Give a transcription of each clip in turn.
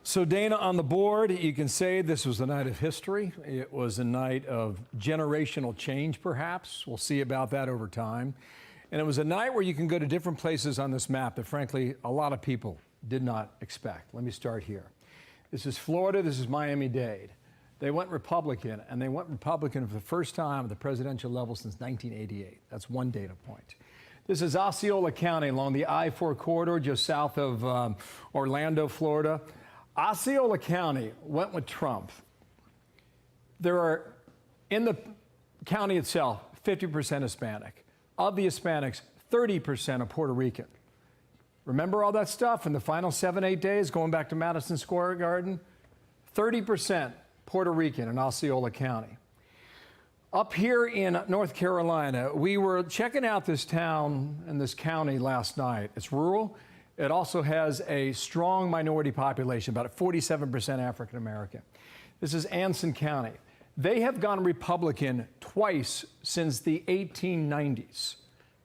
So Dana, on the board, you can say this was a night of history. It was a night of generational change, perhaps. We'll see about that over time. And it was a night where you can go to different places on this map that, frankly, a lot of people did not expect. Let me start here. This is Florida. This is Miami-Dade. They went Republican, and they went Republican for the first time at the presidential level since 1988. That's one data point. This is Osceola County along the I-4 corridor just south of Orlando, Florida. Osceola County went with Trump. There are, in the county itself, 50% Hispanic. Of the Hispanics, 30% are Puerto Rican. Remember all that stuff in the final 7-8 days, going back to Madison Square Garden? 30% Puerto Rican in Osceola County. Up here in North Carolina, we were checking out this town and this county last night. It's rural. It also has a strong minority population, about 47% African American. This is Anson County. They have gone Republican twice since the 1890s.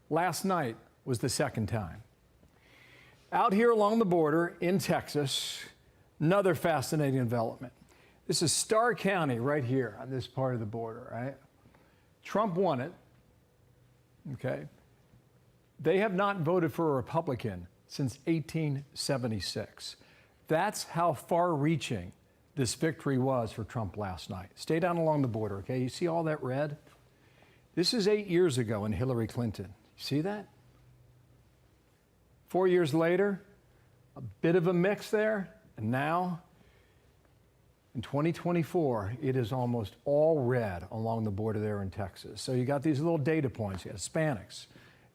Last night was the second time. Out here along the border in Texas, another fascinating development. This is Starr County right here on this part of the border, right? Trump won it, okay? They have not voted for a Republican since 1876. That's how far-reaching this victory was for Trump last night. Stay down along the border, okay? You see all that red? This is 8 years ago in Hillary Clinton. See that? 4 years later, a bit of a mix there, and now, in 2024, it is almost all red along the border there in Texas. So you got these little data points. You got Hispanics,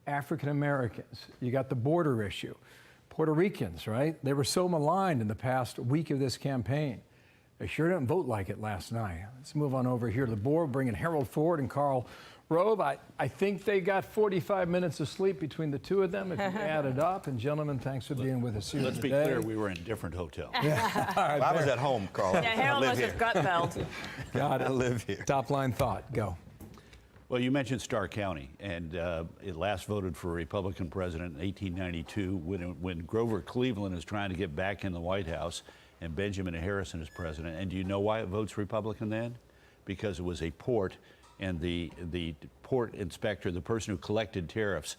African Americans. You got the border issue. Puerto Ricans, right? They were so maligned in the past week of this campaign. They sure didn't vote like it last night. Let's move on over here to the board, bringing Harold Ford and Karl Rove. I think they got 45 minutes of sleep between the two of them, if you add it up. And gentlemen, thanks for being with us here Let's today. be clear, we were in different hotels. Yeah. All right, I was at home, Karl. Yeah, Harold must have gut felt. Got it. I live here. Top line thought, go. Well, you mentioned Starr County, and it last voted for a Republican president in 1892 when Grover Cleveland is trying to get back in the White House and Benjamin Harrison is president. And do you know why it votes Republican then? Because it was a port, and the port inspector, the person who collected tariffs,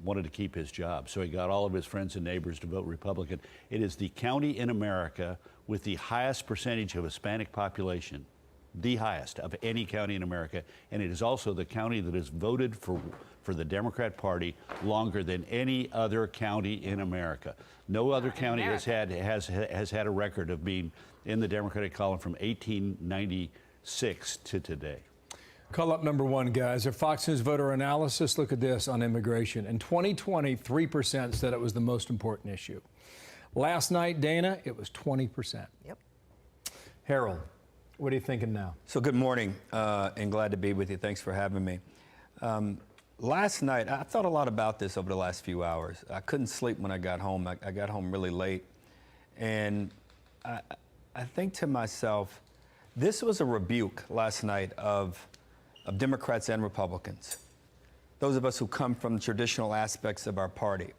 wanted to keep his job. So he got all of his friends and neighbors to vote Republican. It is the county in America with the highest percentage of Hispanic population, the highest of any county in America, and it is also the county that has voted for the Democrat Party longer than any other county in America. No other county has had a record of being in the Democratic column from 1896 to today. Call up number one, guys. Our Fox News voter analysis. Look at this on immigration. In 2020, 3% said it was the most important issue. Last night, Dana, it was 20%. Yep. Harold, what are you thinking now? So good morning, and glad to be with you. Thanks for having me. Last night, I thought a lot about this over the last few hours. I couldn't sleep when I got home. I got home really late. And I think to myself, this was a rebuke last night of Democrats and Republicans, those of us who come from traditional aspects of our party.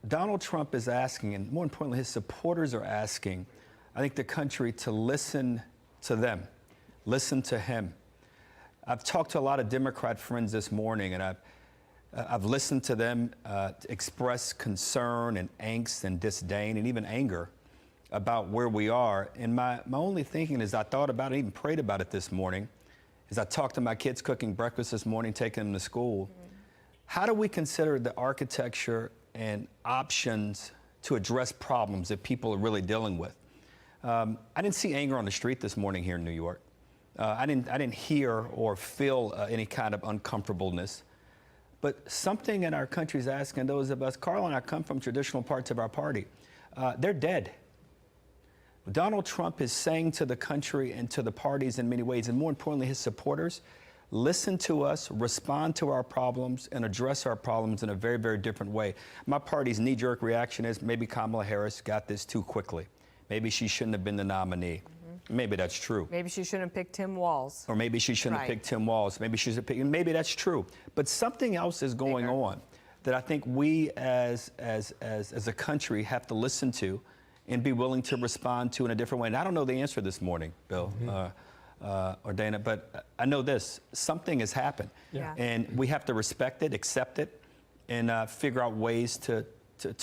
Donald Trump is asking, and more importantly, his supporters are asking, I think, the country to listen to them, listen to him. I've talked to a lot of Democrat friends this morning, and I've listened to them express concern and angst and disdain and even anger about where we are. And my only thinking is I thought about it, even prayed about it this morning, as I talked to my kids cooking breakfast this morning, taking them to school. How do we consider the architecture and options to address problems that people are really dealing with? I didn't see anger on the street this morning here in New York. I didn't hear or feel any kind of uncomfortableness. But something in our country is asking those of us, Karl and I come from traditional parts of our party, they're dead. Donald Trump is saying to the country and to the parties in many ways, and more importantly, his supporters, listen to us, respond to our problems, and address our problems in a very, very different way. My party's knee-jerk reaction is maybe Kamala Harris got this too quickly. Maybe she shouldn't have been the nominee. Maybe that's true. Maybe she shouldn't have picked Tim Walz. Or maybe she shouldn't have picked Tim Walz. Maybe she should have picked, maybe that's true. But something else is going on that I think we as a country have to listen to and be willing to respond to in a different way. And I don't know the answer this morning, Bill. Or Dana, but I know this, something has happened. Yeah. And we have to respect it, accept it, and figure out ways to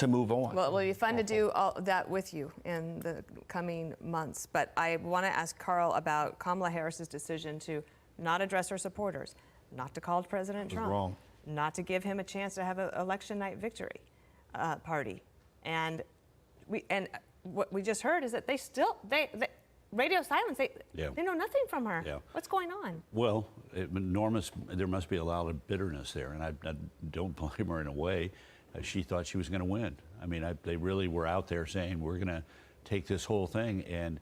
move on. Well, it'll be fun to do all that with you in the coming months. But I want to ask Carl about Kamala Harris's decision to not address her supporters, not to call President Trump, wrong. not to give him a chance to have an election night victory party. And what we just heard is that they radio silence, Yeah. they know nothing from her. Yeah. What's going on? Well, there must be a lot of bitterness there, and I don't blame her in a way. She thought she was going to win. I mean, they really were out there saying, we're going to take this whole thing. And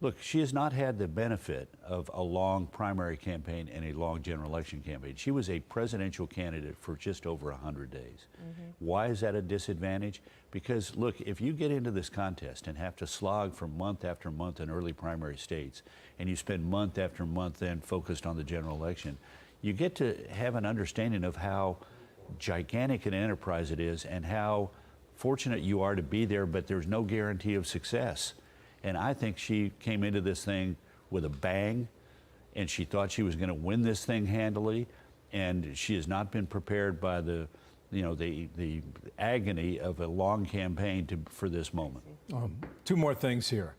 look, she has not had the benefit of a long primary campaign and a long general election campaign. She was a presidential candidate for just over 100 days. Why is that a disadvantage? Because look, if you get into this contest and have to slog for month after month in early primary states, and you spend month after month then focused on the general election, you get to have an understanding of how gigantic an enterprise it is and how fortunate you are to be there, but there's no guarantee of success. And I think she came into this thing with a bang, and she thought she was going to win this thing handily, and she has not been prepared by the agony of a long campaign for this moment. Two more things here.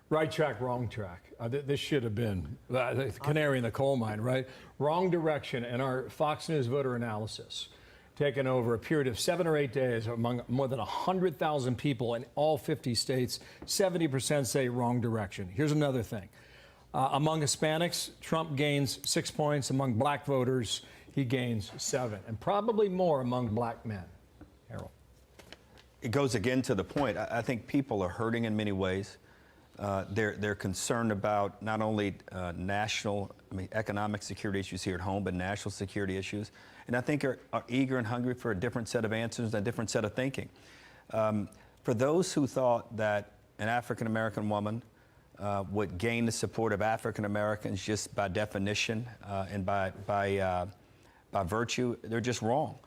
Right track, wrong track. This should have been the canary in the coal mine, right? Wrong direction. And our Fox News voter analysis, taken over a period of 7 or 8 days among more than 100,000 people in all 50 states, 70% say wrong direction. Here's another thing. Among Hispanics, Trump gains 6 points. Among black voters, he gains 7, and probably more among black men. Harold. It goes again to the point. I think people are hurting in many ways. They're concerned about not only economic security issues here at home, but national security issues. And I think are eager and hungry for a different set of answers, a different set of thinking. For those who thought that an African American woman would gain the support of African Americans just by definition and by virtue, they're just wrong.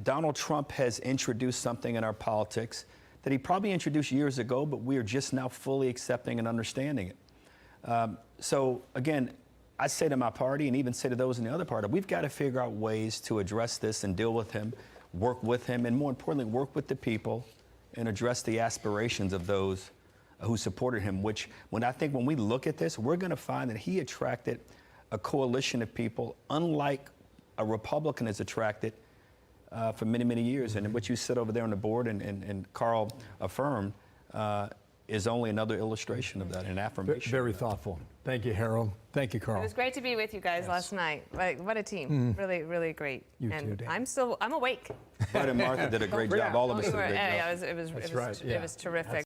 Donald Trump has introduced something in our politics that he probably introduced years ago, but we are just now fully accepting and understanding it. So again, I say to my party and even say to those in the other party, we've got to figure out ways to address this and deal with him, work with him, and more importantly, work with the people and address the aspirations of those who supported him, which when we look at this, we're going to find that he attracted a coalition of people unlike a Republican has attracted for many, many years. And what you said over there on the board and Carl affirmed is only another illustration of that, an affirmation. Very thoughtful. Thank you, Harold. Thank you, Carl. It was great to be with you guys last night. What a team. Really, really great. You and too, Dan. I'm awake. Bud and Martha did a great job. All of us did a great job. It was right, yeah. terrific.